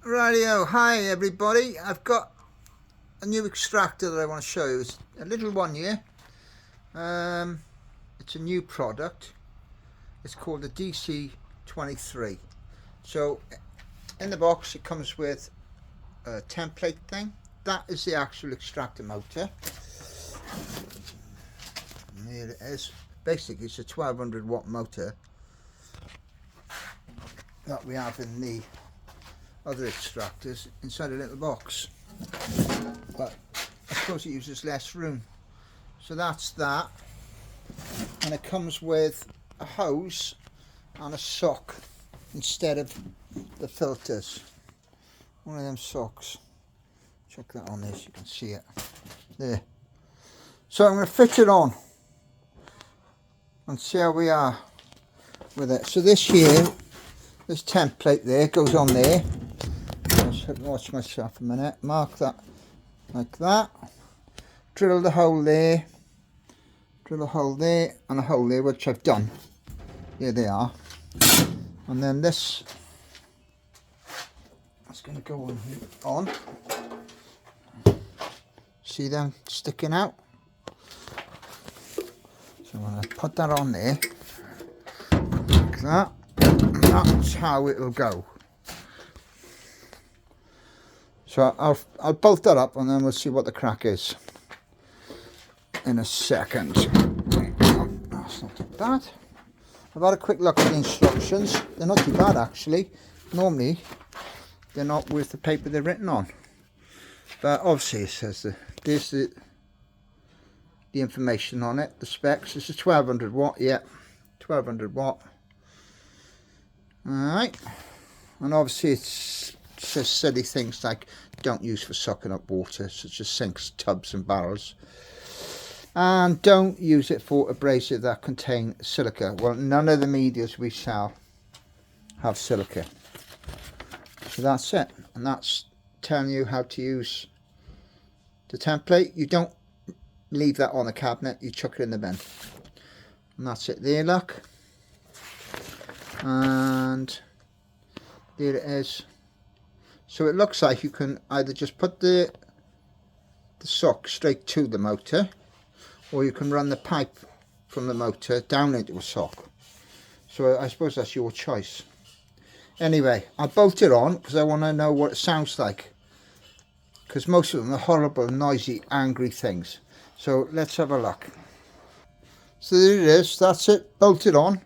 Rightio, hi everybody. I've got a new extractor that I want to show you. It's a little one here. It's a new product. It's called the DC23. So in the box it comes with a template thing. That is the actual extractor motor. And here it is. Basically it's a 1200 watt motor that we have in the other extractors inside a little box, but I suppose it uses less room. So that's that, and it comes with a hose and a sock instead of the filters. One of them socks. Check that on this, you can see it there. So I'm going to fit it on and see how we are with it. So this here, this template there goes on there. Watch myself a minute. Mark that like that. Drill the hole there. Drill a hole there and a hole there, which I've done. Here they are. And then this is going to go on here. On. See them sticking out? So I'm going to put that on there. Like that. And that's how it'll go. So I'll bolt that up and then we'll see what the crack is in a second. That's not too bad. I've had a quick look at the instructions. They're not too bad actually. Normally they're not worth the paper they're written on. But obviously it says there's the information on it, the specs. It's a 1200 watt, yeah, 1200 watt. Alright, and obviously it says silly things like don't use for sucking up water, such as sinks, tubs and barrels, and don't use it for abrasive that contain silica. Well, none of the medias we sell have silica. So that's it, and that's telling you how to use the template. You don't leave that on the cabinet, you chuck it in the bin, and that's it there, look. And there it is. So it looks like you can either just put the sock straight to the motor, or you can run the pipe from the motor down into a sock. So I suppose that's your choice. Anyway, I bolt it on because I want to know what it sounds like, because most of them are horrible, noisy, angry things. So let's have a look. So there it is, that's it, bolted on.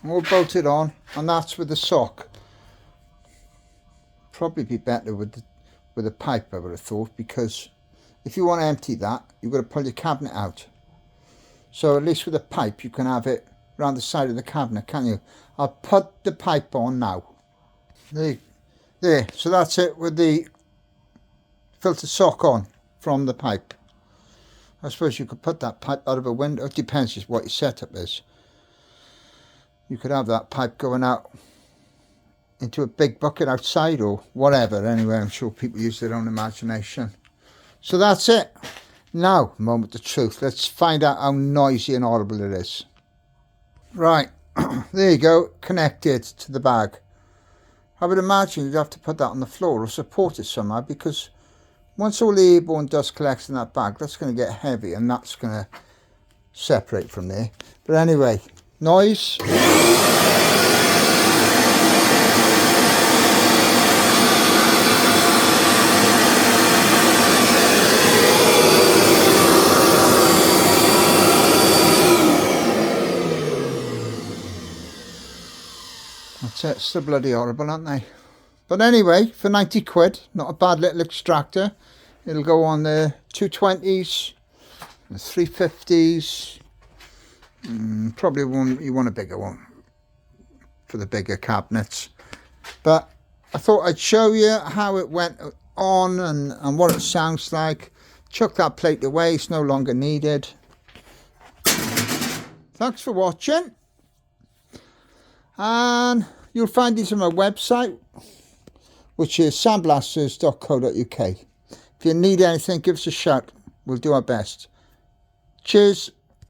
All bolted on, and that's with the sock. Probably be better with a pipe, I would have thought, because if you want to empty that, you've got to pull your cabinet out. So at least with a pipe you can have it around the side of the cabinet, can't you? I'll put the pipe on now. There, so that's it with the filter sock on from the pipe. I suppose you could put that pipe out of a window. It depends just what your setup is. You could have that pipe going out into a big bucket outside or whatever. Anyway, I'm sure people use their own imagination. So that's it. Now, moment of truth. Let's find out how noisy and horrible it is. Right, there you go, connected to the bag. I would imagine you'd have to put that on the floor or support it somehow, because once all the airborne dust collects in that bag, that's going to get heavy and that's going to separate from there. But anyway, noise. That's it, still bloody horrible, aren't they? But anyway, for 90 quid, not a bad little extractor. It'll go on the 220s, the 350s. Probably you want a bigger one for the bigger cabinets. But I thought I'd show you how it went on and what it sounds like. Chuck that plate away, it's no longer needed. Thanks for watching. And you'll find these on my website, which is sandblasters.co.uk. If you need anything, give us a shout. We'll do our best. Cheers.